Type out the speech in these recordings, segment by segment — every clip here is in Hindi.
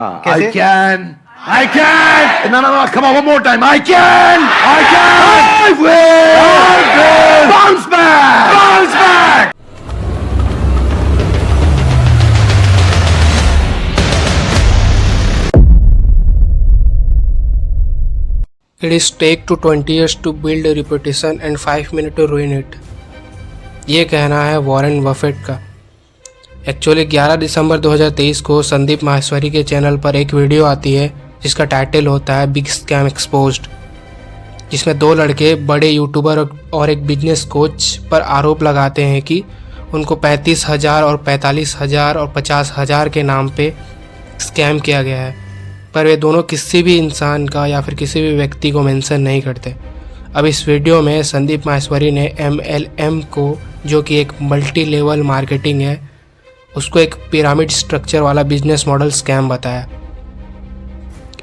I कैसे? can. I can. No. Come on, one more time. I can. I will. Bounce back. Bounce back. It is take to 20 years to build a reputation and 5 minutes to ruin it. ये कहना है वॉरेन बफेट का। एक्चुअली 11 दिसंबर 2023 को संदीप माहेश्वरी के चैनल पर एक वीडियो आती है जिसका टाइटल होता है बिग स्कैम एक्सपोज्ड, जिसमें दो लड़के बड़े यूट्यूबर और एक बिजनेस कोच पर आरोप लगाते हैं कि उनको 35,000 और 45,000 और 50,000 के नाम पे स्कैम किया गया है, पर वे दोनों किसी भी इंसान का या फिर किसी भी व्यक्ति को मेंशन नहीं करते। अब इस वीडियो में संदीप माहेश्वरी ने MLM को, जो कि एक मल्टी लेवल मार्केटिंग है, उसको एक पिरामिड स्ट्रक्चर वाला बिजनेस मॉडल स्कैम बताया।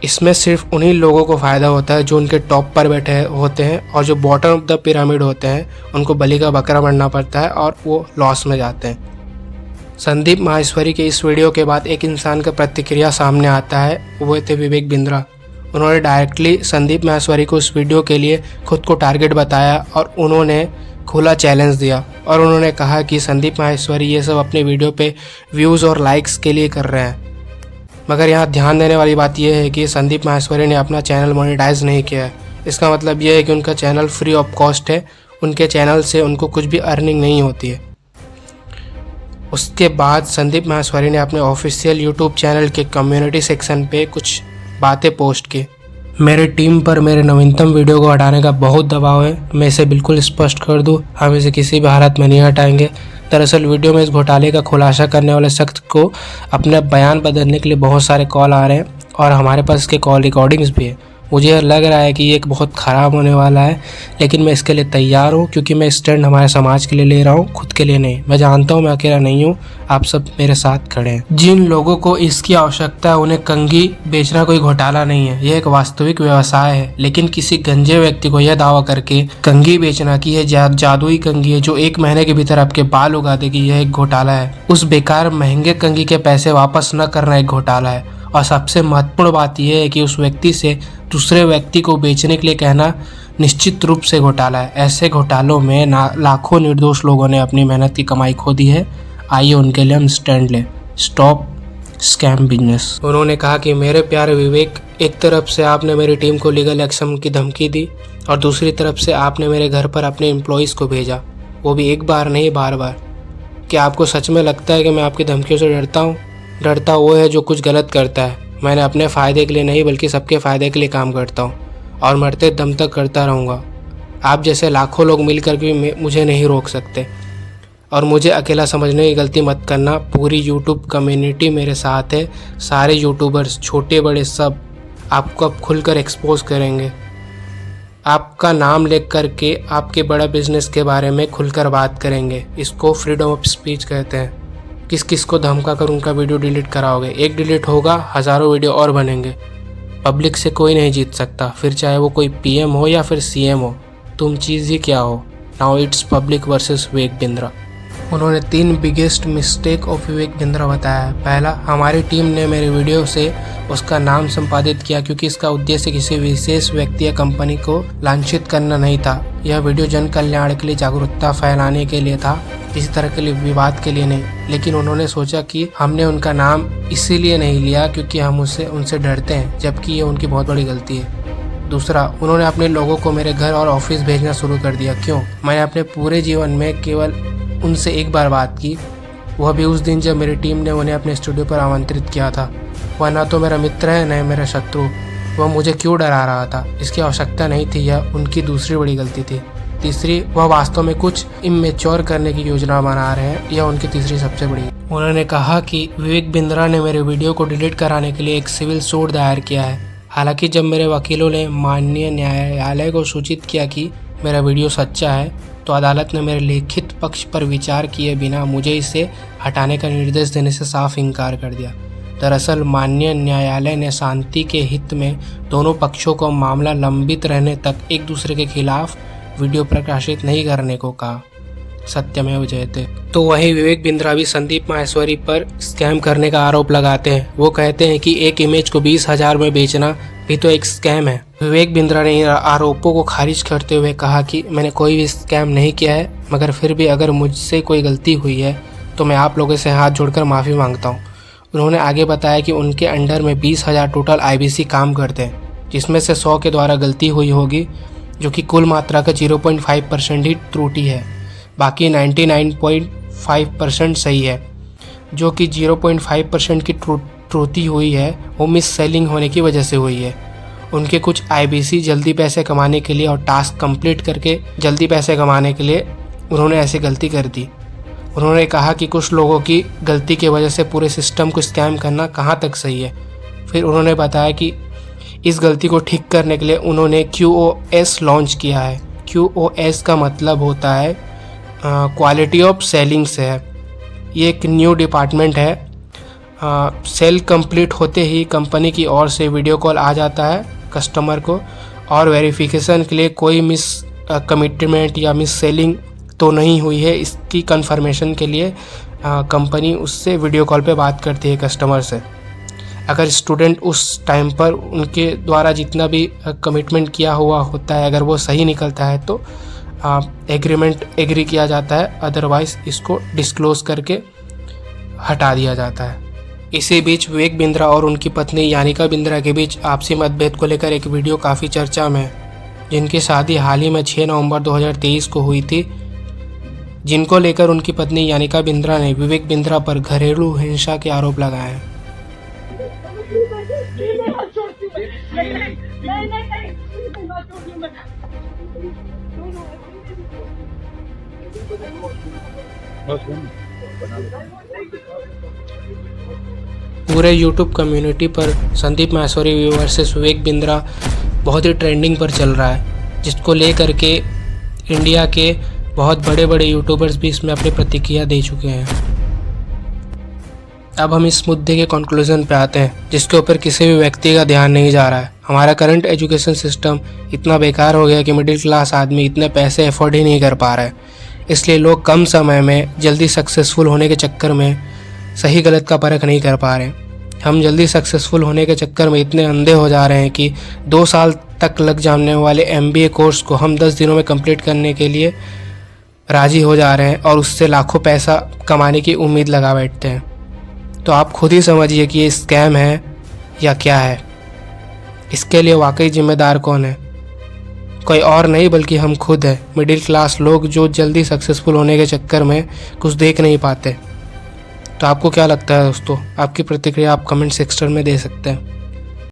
इसमें सिर्फ उन्हीं लोगों को फ़ायदा होता है जो उनके टॉप पर बैठे होते हैं, और जो बॉटम ऑफ द पिरामिड होते हैं उनको बलि का बकरा बनना पड़ता है और वो लॉस में जाते हैं। संदीप माहेश्वरी के इस वीडियो के बाद एक इंसान का प्रतिक्रिया सामने आता है, वो थे विवेक बिंद्रा। उन्होंने डायरेक्टली संदीप माहेश्वरी को इस वीडियो के लिए खुद को टारगेट बताया और उन्होंने खुला चैलेंज दिया, और उन्होंने कहा कि संदीप माहेश्वरी ये सब अपने वीडियो पे व्यूज़ और लाइक्स के लिए कर रहे हैं। मगर यहाँ ध्यान देने वाली बात यह है कि संदीप माहेश्वरी ने अपना चैनल मोनेटाइज नहीं किया है। इसका मतलब ये है कि उनका चैनल फ्री ऑफ कॉस्ट है, उनके चैनल से उनको कुछ भी अर्निंग नहीं होती है। उसके बाद संदीप माहेश्वरी ने अपने ऑफिशियल यूट्यूब चैनल के कम्युनिटी सेक्शन पे कुछ बातें पोस्ट की। मेरी टीम पर मेरे नवीनतम वीडियो को हटाने का बहुत दबाव है, मैं इसे बिल्कुल स्पष्ट कर दूं, हम इसे किसी भी हालत में नहीं हटाएंगे। दरअसल वीडियो में इस घोटाले का खुलासा करने वाले शख्स को अपने बयान बदलने के लिए बहुत सारे कॉल आ रहे हैं और हमारे पास इसके कॉल रिकॉर्डिंग्स भी है। मुझे लग रहा है कि ये एक बहुत ख़राब होने वाला है, लेकिन मैं इसके लिए तैयार हूँ क्योंकि मैं स्टैंड हमारे समाज के लिए ले रहा हूँ, खुद के लिए नहीं। मैं जानता हूँ मैं अकेला नहीं हूँ, आप सब मेरे साथ खड़े हैं। जिन लोगों को इसकी आवश्यकता है उन्हें कंघी बेचना कोई घोटाला नहीं है, यह एक वास्तविक व्यवसाय है। लेकिन किसी गंजे व्यक्ति को यह दावा करके कंघी बेचना कि यह जादुई कंघी है जो 1 महीने के भीतर आपके बाल उगा देगी, यह एक घोटाला है। उस बेकार महंगे कंघी के पैसे वापस न करना एक घोटाला है। और सबसे महत्वपूर्ण बात यह है कि उस व्यक्ति से दूसरे व्यक्ति को बेचने के लिए कहना निश्चित रूप से घोटाला है। ऐसे घोटालों में लाखों निर्दोष लोगों ने अपनी मेहनत की कमाई खो दी है। आइए उनके लिए हम स्टैंड लें। Stop scam business. उन्होंने कहा कि मेरे प्यारे विवेक, एक तरफ से आपने मेरी टीम को लीगल एक्शन की धमकी दी और दूसरी तरफ से आपने मेरे घर पर अपने एम्प्लॉयज़ को भेजा, वो भी एक बार नहीं बार बार। क्या आपको सच में लगता है कि मैं आपकी धमकियों से डरता हूँ? डरता वो है जो कुछ गलत करता है। मैंने अपने फ़ायदे के लिए नहीं बल्कि सबके फ़ायदे के लिए काम करता हूँ और मरते दम तक करता रहूँगा। आप जैसे लाखों लोग मिलकर भी मुझे नहीं रोक सकते, और मुझे अकेला समझने की गलती मत करना। पूरी यूट्यूब कम्युनिटी मेरे साथ है। सारे यूट्यूबर्स छोटे बड़े सब आपको अब खुलकर एक्सपोज करेंगे। आपका नाम लेख करके आपके बड़ा बिजनेस के बारे में खुलकर बात करेंगे। इसको फ्रीडम ऑफ स्पीच कहते हैं। किस किस को धमका कर उनका वीडियो डिलीट कराओगे? एक डिलीट होगा, हज़ारों वीडियो और बनेंगे। पब्लिक से कोई नहीं जीत सकता, फिर चाहे वो कोई PM हो या फिर CM हो। तुम चीज़ ही क्या हो? Now it's public versus Vivek Bindra. उन्होंने 3 biggest mistake of Vivek Bindra बताया है। पहला, हमारी टीम ने मेरे वीडियो से उसका नाम संपादित किया क्योंकि इसका उद्देश्य किसी विशेष व्यक्ति या कंपनी को लांछित करना नहीं था। यह वीडियो जन कल्याण के लिए जागरूकता फैलाने के लिए था, किसी तरह के लिए विवाद के लिए नहीं। लेकिन उन्होंने सोचा कि हमने उनका नाम इसीलिए नहीं लिया क्योंकि हम उनसे डरते हैं, जबकि ये उनकी बहुत बड़ी गलती है। दूसरा, उन्होंने अपने लोगों को मेरे घर और ऑफिस भेजना शुरू कर दिया। क्यों? मैंने अपने पूरे जीवन में केवल उनसे एक बार बात की, वह भी उस दिन जब मेरी टीम ने उन्हें अपने स्टूडियो पर आमंत्रित किया था। वह ना तो मेरा मित्र है न मेरा शत्रु। वह मुझे क्यों डरा रहा था? इसकी आवश्यकता नहीं थी, यह उनकी दूसरी बड़ी गलती थी। तीसरी, वह वास्तव में कुछ इमेच्योर करने की योजना बना रहे हैं, यह उनकी तीसरी सबसे बड़ी। उन्होंने कहा कि विवेक बिंद्रा ने मेरे वीडियो को डिलीट कराने के लिए एक सिविल सूट दायर किया है। हालांकि जब मेरे वकीलों ने माननीय न्यायालय को सूचित किया कि मेरा वीडियो सच्चा है, तो अदालत ने मेरे लिखित पक्ष पर विचार किए बिना मुझे इसे हटाने का निर्देश देने से साफ इनकार कर दिया। दरअसल माननीय न्यायालय ने शांति के हित में दोनों पक्षों को मामला लंबित रहने तक एक दूसरे के खिलाफ वीडियो प्रकाशित नहीं करने को कहा। सत्यमेव जयते। तो वहीं विवेक बिंद्रा भी संदीप माहेश्वरी पर स्कैम करने का आरोप लगाते हैं। वो कहते हैं कि एक इमेज को 20,000 में बेचना भी तो एक स्कैम है। विवेक बिंद्रा ने आरोपों को खारिज करते हुए कहा कि मैंने कोई भी स्कैम नहीं किया है, मगर फिर भी अगर मुझसे कोई गलती हुई है तो मैं आप लोगों से हाथ जोड़कर माफ़ी मांगता हूँ। उन्होंने आगे बताया कि उनके अंडर में 20,000 टोटल IBC काम करते हैं, जिसमें से 100 के द्वारा गलती हुई होगी, जो कि कुल मात्रा का 0.5% ही त्रुटि है। बाकी 99.5% सही है। जो कि 0.5% की त्रुटि हुई है वो मिस सेलिंग होने की वजह से हुई है। उनके कुछ IBC जल्दी पैसे कमाने के लिए और टास्क कंप्लीट करके जल्दी पैसे कमाने के लिए उन्होंने ऐसी गलती कर दी। उन्होंने कहा कि कुछ लोगों की गलती की वजह से पूरे सिस्टम को स्कैम करना कहाँ तक सही है। फिर उन्होंने बताया कि इस गलती को ठीक करने के लिए उन्होंने QoS लॉन्च किया है। QoS का मतलब होता है क्वालिटी ऑफ सेलिंग से है। ये एक न्यू डिपार्टमेंट है। सेल कंप्लीट होते ही कंपनी की ओर से वीडियो कॉल आ जाता है कस्टमर को, और वेरिफिकेशन के लिए कोई मिस कमिटमेंट या मिस सेलिंग तो नहीं हुई है, इसकी कंफर्मेशन के लिए कंपनी उससे वीडियो कॉल पे बात करती है कस्टमर से। अगर स्टूडेंट उस टाइम पर उनके द्वारा जितना भी कमिटमेंट किया हुआ होता है अगर वो सही निकलता है तो एग्री किया जाता है, अदरवाइज़ इसको डिस्क्लोज करके हटा दिया जाता है। इसी बीच विवेक बिंद्रा और उनकी पत्नी यानिका बिंद्रा के बीच आपसी मतभेद को लेकर एक वीडियो काफ़ी चर्चा में है, जिनकी शादी हाल ही में 6 नवंबर 2023 को हुई थी, जिनको लेकर उनकी पत्नी यानिका बिंद्रा ने विवेक बिंद्रा पर घरेलू हिंसा के आरोप लगाए हैं। पूरे यूट्यूब कम्युनिटी पर संदीप माहेश्वरी वर्सेस विवेक बिंद्रा बहुत ही ट्रेंडिंग पर चल रहा है, जिसको लेकर के इंडिया के बहुत बड़े बड़े यूट्यूबर्स भी इसमें अपनी प्रतिक्रिया दे चुके हैं। अब हम इस मुद्दे के कंक्लूजन पे आते हैं, जिसके ऊपर किसी भी व्यक्ति का ध्यान नहीं जा रहा है। हमारा करंट एजुकेशन सिस्टम इतना बेकार हो गया कि मिडिल क्लास आदमी इतने पैसे अफोर्ड ही नहीं कर पा रहा है। इसलिए लोग कम समय में जल्दी सक्सेसफुल होने के चक्कर में सही गलत का परख नहीं कर पा रहे। हम जल्दी सक्सेसफुल होने के चक्कर में इतने अंधे हो जा रहे हैं कि 2 साल तक लग जाने वाले MBA कोर्स को हम 10 दिनों में कंप्लीट करने के लिए राज़ी हो जा रहे हैं और उससे लाखों पैसा कमाने की उम्मीद लगा बैठते हैं। तो आप खुद ही समझिए कि ये स्कैम है या क्या है। इसके लिए वाकई जिम्मेदार कौन है? कोई और नहीं बल्कि हम खुद हैं, मिडिल क्लास लोग जो जल्दी सक्सेसफुल होने के चक्कर में कुछ देख नहीं पाते। तो आपको क्या लगता है दोस्तों? आपकी प्रतिक्रिया आप कमेंट सेक्शन में दे सकते हैं।